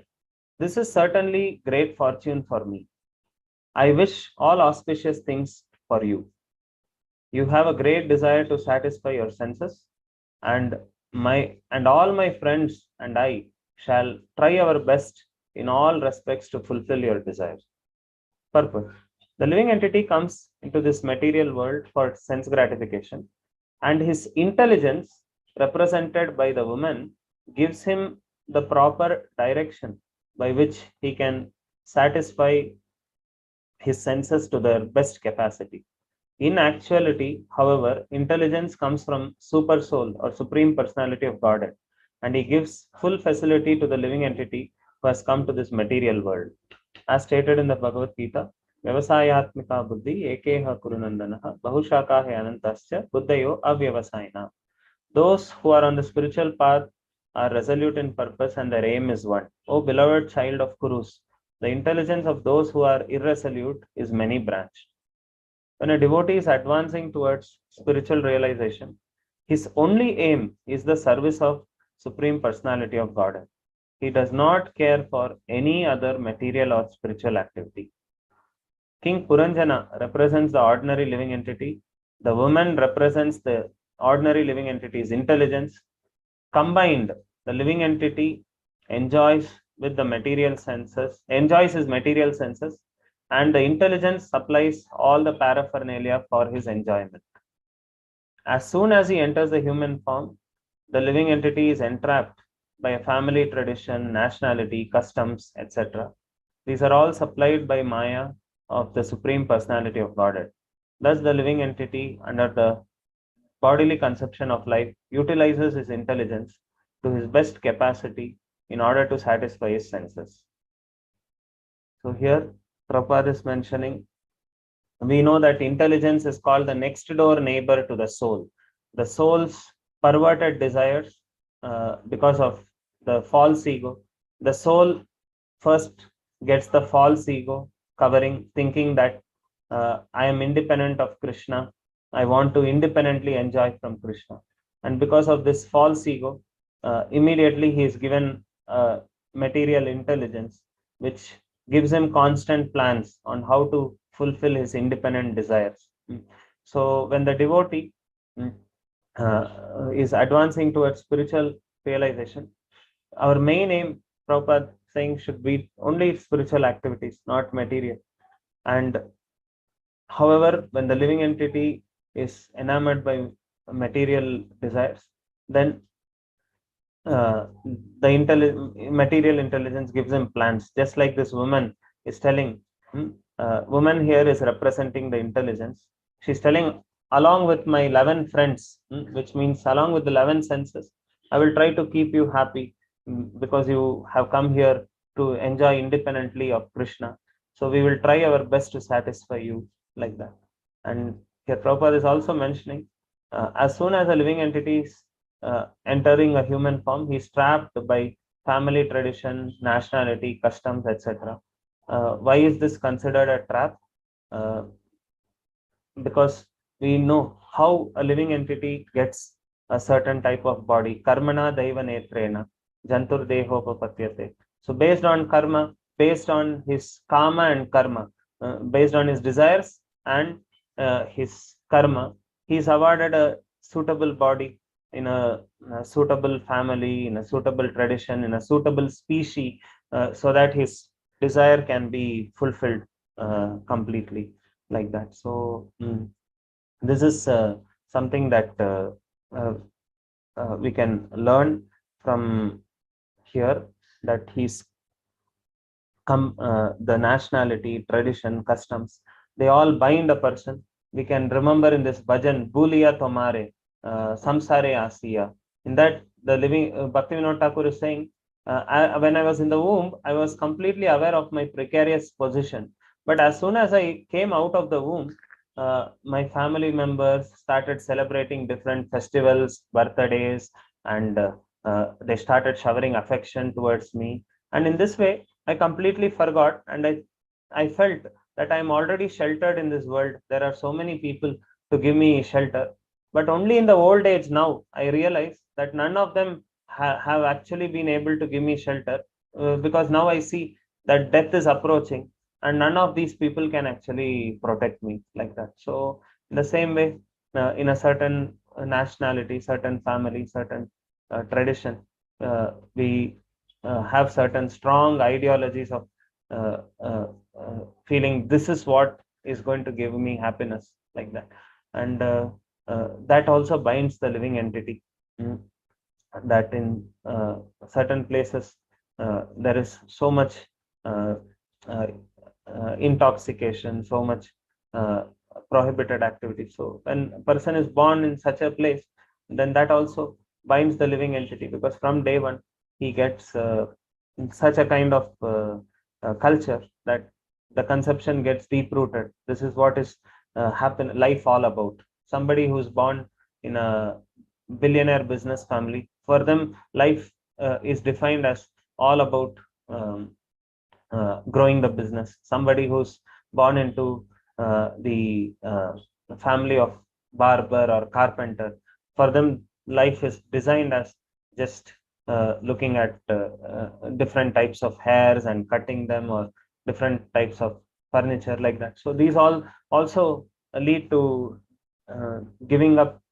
This is certainly great fortune for me. I wish all auspicious things for you. You have a great desire to satisfy your senses, and all my friends and I shall try our best in all respects to fulfill your desires. Purpose. The living entity comes into this material world for sense gratification, and his intelligence, represented by the woman, gives him the proper direction by which he can satisfy his senses to their best capacity. In actuality, however, intelligence comes from Super Soul or Supreme Personality of Godhead, and he gives full facility to the living entity who has come to this material world. As stated in the Bhagavad Gita, Vyavasayatmika buddhi ekeha kurunandanaha bahushakahe anantasya buddhayo avyavasayana. Those who are on the spiritual path are resolute in purpose and their aim is one. O beloved child of Kurus, the intelligence of those who are irresolute is many branched. When a devotee is advancing towards spiritual realization, his only aim is the service of Supreme Personality of Godhead. He does not care for any other material or spiritual activity. King Puranjana represents the ordinary living entity. The woman represents the ordinary living entity's intelligence. Combined, the living entity enjoys his material senses, and the intelligence supplies all the paraphernalia for his enjoyment. As soon as he enters the human form, the living entity is entrapped by a family tradition, nationality, customs, etc. These are all supplied by Maya of the Supreme Personality of Godhead. Thus, the living entity, under the bodily conception of life, utilizes his intelligence to his best capacity in order to satisfy his senses. So here, Prabhupada is mentioning, we know that intelligence is called the next door neighbor to the soul. The soul's perverted desires, because of the false ego, the soul first gets the false ego covering, thinking that I am independent of Krishna. I want to independently enjoy from Krishna. And because of this false ego, immediately he is given material intelligence, which gives him constant plans on how to fulfill his independent desires. So when the devotee is advancing towards spiritual realization, our main aim, Prabhupada saying, should be only spiritual activities, not material. And however, when the living entity is enamored by material desires, then the material intelligence gives him plans. Just like this woman is telling, woman here is representing the intelligence. She's telling, along with my 11 friends, which means along with the 11 senses, I will try to keep you happy because you have come here to enjoy independently of Krishna. So we will try our best to satisfy you, like that. And here Prabhupada is also mentioning, as soon as a living entity is entering a human form, he is trapped by family tradition, nationality, customs, etc. Why is this considered a trap? Because we know how a living entity gets a certain type of body. Karmana daiva netrena, jantur dehopapatyate. So based on karma, based on his karma and karma, based on his desires and his karma. He is awarded a suitable body in a suitable family, in a suitable tradition, in a suitable species, so that his desire can be fulfilled completely, like that. So this is something that uh, we can learn from here, that he's the nationality, tradition, customs, they all bind a person. We can remember in this bhajan, Bhuliya Tomare, Samsare Asiya. In that, the living Bhaktivinoda Thakur is saying, when I was in the womb, I was completely aware of my precarious position. But as soon as I came out of the womb, my family members started celebrating different festivals, birthdays, and they started showering affection towards me. And in this way, I completely forgot, and I felt that I'm already sheltered in this world. There are so many people to give me shelter. But only in the old age now, I realize that none of them have actually been able to give me shelter, because now I see that death is approaching, and none of these people can actually protect me, like that. So, in the same way, in a certain nationality, certain family, certain tradition, we have certain strong ideologies of feeling this is what is going to give me happiness, like that. And that also binds the living entity. Mm. That in certain places there is so much uh, uh, intoxication, so much uh, prohibited activity. So when a person is born in such a place, then that also binds the living entity, because from day one he gets such a kind of culture that the conception gets deep rooted. This is what is life all about. Somebody who's born in a billionaire business family, for them life is defined as all about growing the business. Somebody who's born into the family of barber or carpenter, for them life is designed as just looking at different types of hairs and cutting them, or different types of furniture, like that. So these all also lead to giving up,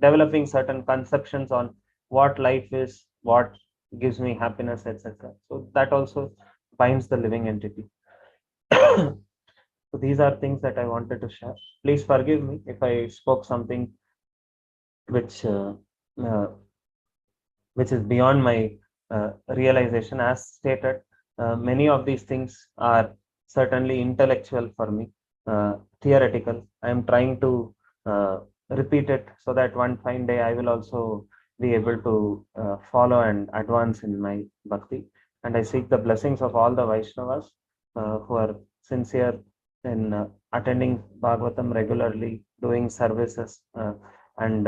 developing certain conceptions on what life is, what gives me happiness, etc. So that also binds the living entity. So these are things that I wanted to share. Please forgive me if I spoke something which uh, which is beyond my realization. As stated, many of these things are certainly intellectual for me, theoretical. I am trying to repeat it so that one fine day I will also be able to follow and advance in my bhakti. And I seek the blessings of all the Vaishnavas who are sincere in attending Bhagavatam regularly, doing services, and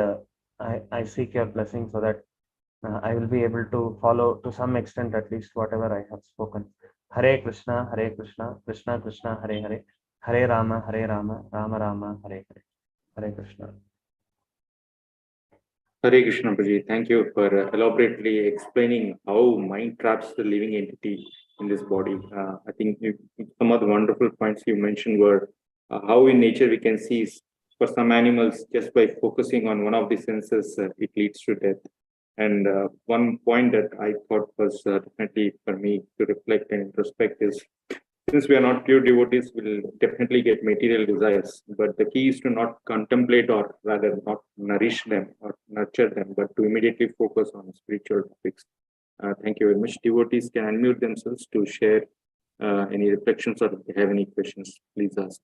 I seek your blessing so that I will be able to follow to some extent at least whatever I have spoken. Hare Krishna, Krishna Krishna, Hare Hare, Hare Rama, Rama Rama, Hare Hare. Hare Krishna. Hare Krishna, Prabhuji. Thank you for elaborately explaining how mind traps the living entity in this body. I think some of the wonderful points you mentioned were how in nature we can see for some animals, just by focusing on one of the senses, it leads to death. And one point that I thought was definitely for me to reflect and introspect is, since we are not pure devotees, we'll definitely get material desires. But the key is to not contemplate, or rather not nourish them or nurture them, but to immediately focus on spiritual topics. Thank you very much. Devotees can unmute themselves to share any reflections, or if they have any questions, please ask.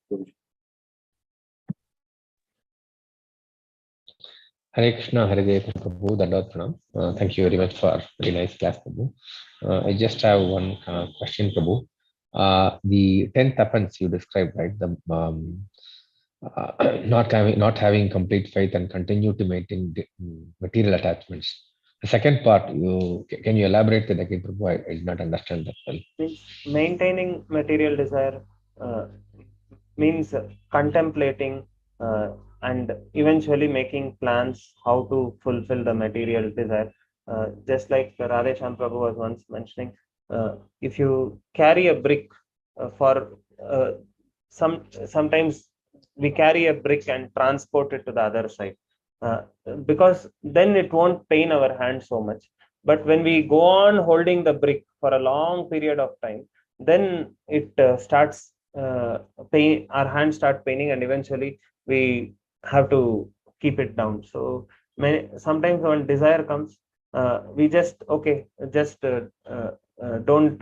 Hare Krishna, Haridev, Prabhu, Dandavat Pranam. Thank you very much for very nice class, Prabhu. I just have one question, Prabhu. The 10th offense you described, right? The not having complete faith and continue to maintain material attachments. The second part, can you elaborate that again, Prabhu? I did not understand that well. Means maintaining material desire means contemplating and eventually making plans how to fulfill the material desire. Just like Radhesham Prabhu was once mentioning, if you carry a brick for sometimes we carry a brick and transport it to the other side, because then it won't pain our hand so much. But when we go on holding the brick for a long period of time, then it starts pain. Our hands start paining, and eventually we have to keep it down. So sometimes when desire comes, we just don't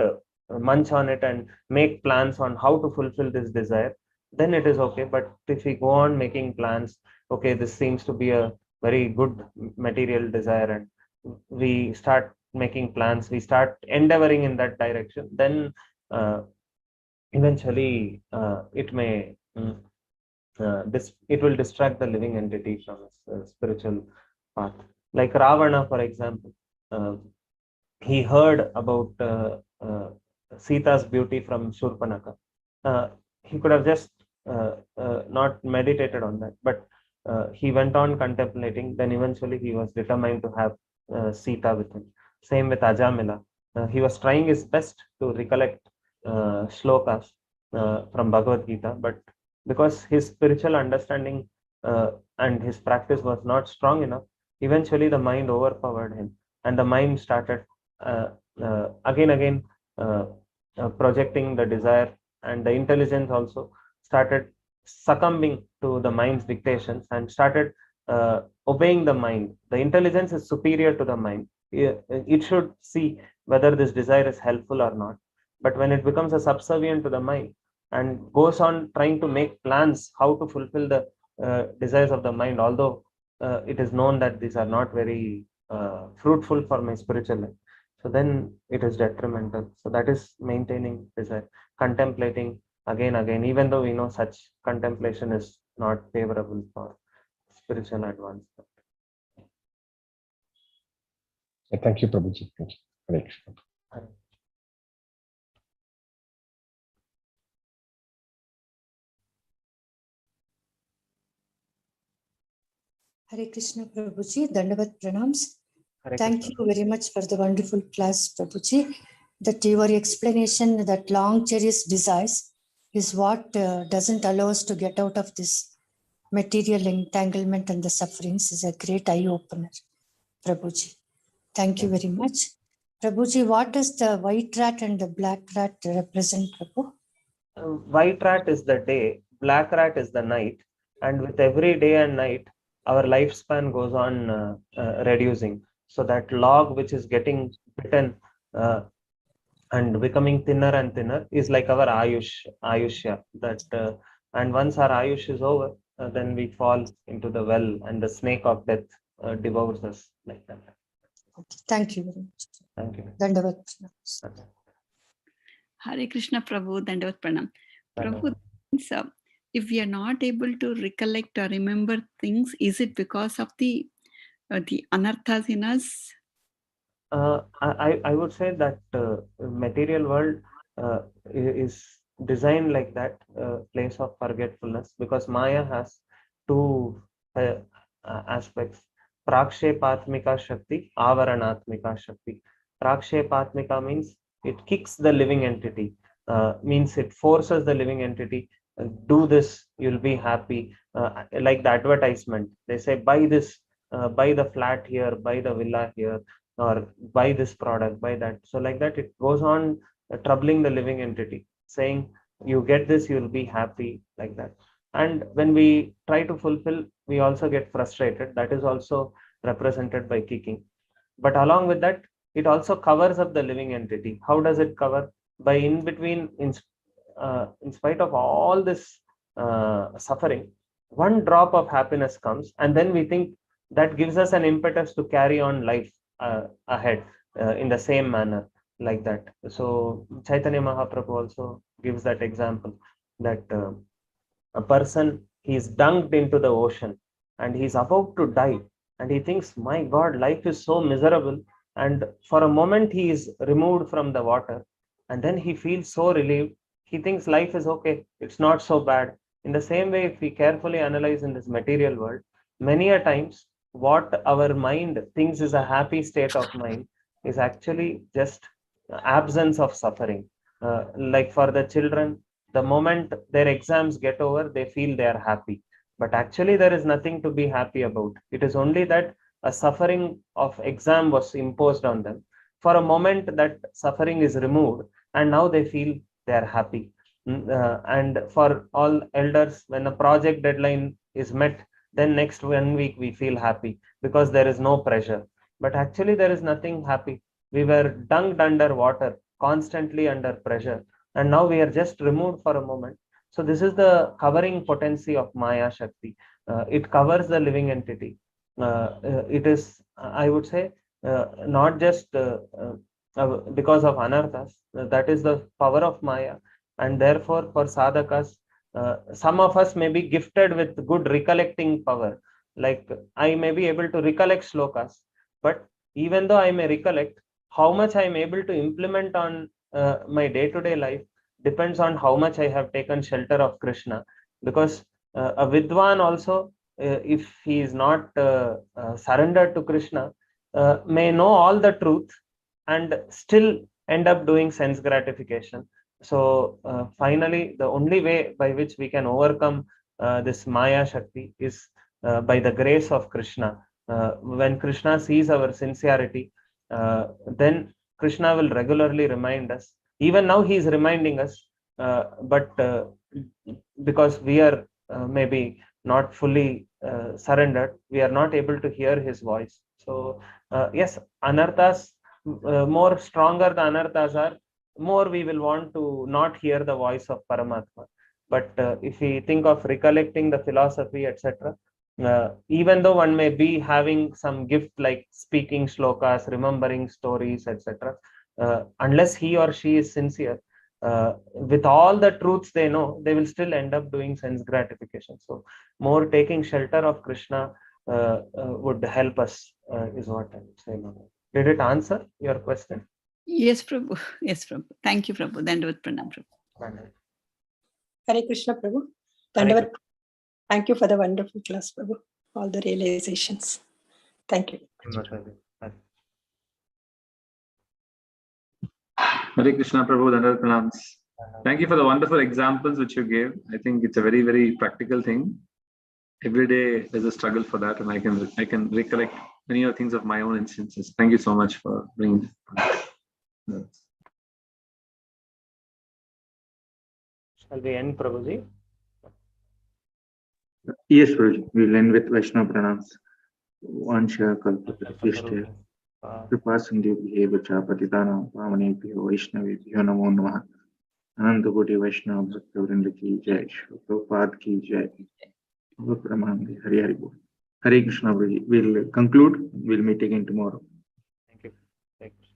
munch on it and make plans on how to fulfill this desire. Then it is okay. But if we go on making plans, okay, this seems to be a very good material desire, and we start making plans, we start endeavoring in that direction, then eventually it will distract the living entity from its spiritual path. Like Ravana, for example, he heard about Sita's beauty from Shurpanaka. He could have just not meditated on that, but he went on contemplating. Then eventually he was determined to have Sita with him. Same with Ajamila. He was trying his best to recollect shlokas from Bhagavad Gita, but because his spiritual understanding and his practice was not strong enough, eventually the mind overpowered him, and the mind started again projecting the desire, and the intelligence also started succumbing to the mind's dictations and started obeying the mind. The intelligence is superior to the mind. It should see whether this desire is helpful or not. But when it becomes a subservient to the mind and goes on trying to make plans how to fulfill the desires of the mind, although it is known that these are not very fruitful for my spiritual life, so then it is detrimental. So that is maintaining desire, contemplating again, even though we know such contemplation is not favorable for spiritual advancement. Thank you, Prabhuji. Thank you. Hare Krishna. Hare Krishna, Prabhuji. Dandavat pranams. Hare Thank Krishna. you very much for the wonderful class, Prabhuji. That your explanation that long cherished desires is what doesn't allow us to get out of this material entanglement and the sufferings is a great eye-opener, Prabhuji. Thank you very much. Prabhuji, what does the white rat and the black rat represent, Prabhu? White rat is the day, black rat is the night, and with every day and night, our lifespan goes on reducing. So that log which is getting bitten and becoming thinner and thinner is like our ayushya. And once our ayush is over, then we fall into the well, and the snake of death devours us like that. Okay, thank you very much. Thank you. Dandavat pranams. Okay. Hare Krishna, Prabhu, Dandavat Pranam. Prabhu, Dandavat. if we are not able to recollect or remember things, is it because of the anarthas in us? I would say that material world is designed like that, place of forgetfulness, because Maya has two aspects. Prakshepatmika Shakti, Avaranatmika Shakti. Prakshepatmika means it kicks the living entity, means it forces the living entity, do this, you'll be happy. Like the advertisement, they say, buy this, buy the flat here, buy the villa here, or buy this product, buy that. So like that, it goes on troubling the living entity, saying, you get this, you'll be happy, like that. And when we try to fulfill, we also get frustrated. That is also represented by kicking. But along with that, it also covers up the living entity. How does it cover? By in between, in spite of all this suffering, one drop of happiness comes, and then we think that gives us an impetus to carry on life ahead in the same manner, like that. So Chaitanya Mahaprabhu also gives that example, that a person, he's dunked into the ocean and he's about to die, and he thinks, my God, life is so miserable. And for a moment he is removed from the water, and then he feels so relieved. He thinks life is okay, it's not so bad. In the same way, if we carefully analyze in this material world, many a times what our mind thinks is a happy state of mind is actually just absence of suffering. Like for the children, the moment their exams get over, they feel they are happy. But actually, there is nothing to be happy about. It is only that a suffering of exam was imposed on them. For a moment, that suffering is removed, and now they feel they are happy. And for all elders, when a project deadline is met, then next 1 week we feel happy because there is no pressure. But actually, there is nothing happy. We were dunked under water, constantly under pressure, and now we are just removed for a moment. So this is the covering potency of Maya Shakti. It covers the living entity. It is, I would say, not just because of anarthas. That is the power of Maya, and therefore for sadhakas, some of us may be gifted with good recollecting power. Like I may be able to recollect slokas, but even though I may recollect, how much I am able to implement on my day-to-day life depends on how much I have taken shelter of Krishna. Because a Vidwan also, if he is not surrendered to Krishna, may know all the truth and still end up doing sense gratification. So finally, the only way by which we can overcome this Maya Shakti is by the grace of Krishna. When Krishna sees our sincerity, then Krishna will regularly remind us. Even now, he is reminding us, but because we are maybe not fully surrendered, we are not able to hear his voice. So, yes, anarthas, more stronger the anarthas are, more we will want to not hear the voice of Paramatma. But if we think of recollecting the philosophy, etc., even though one may be having some gift like speaking shlokas, remembering stories, etc., unless he or she is sincere, with all the truths they know, they will still end up doing sense gratification. So, more taking shelter of Krishna would help us, is what I would say. Did it answer your question? Yes, Prabhu. Yes, Prabhu. Thank you, Prabhu. Dandavat Pranam, Prabhu. Hare Krishna, Prabhu. Hare Dandavat. Thank you for the wonderful class, Prabhu. All the realizations. Thank you. Hare Krishna, Prabhu. Dandavat Pranams. Thank you for the wonderful examples which you gave. I think it's a very, very practical thing. Every day there's a struggle for that, and I can recollect many of things of my own instances. Thank you so much for bringing this. Shall we end, Prabhuji? Yes, Prabhuji. We'll end with Vaishnava Pranams. Vansha Kalpatarushya Kripa Sindhubhye Vacha Patitanam Pavanebhyo Vaishnavebhyo Namo Namah. Ananta Koti Vaishnava Bhakta Vrinda Ki Jai, Prabhupada Ki Jai. Hari Hari Bol. Hare Krishna, Prabhuji. We'll conclude. We'll meet again tomorrow. Thank you.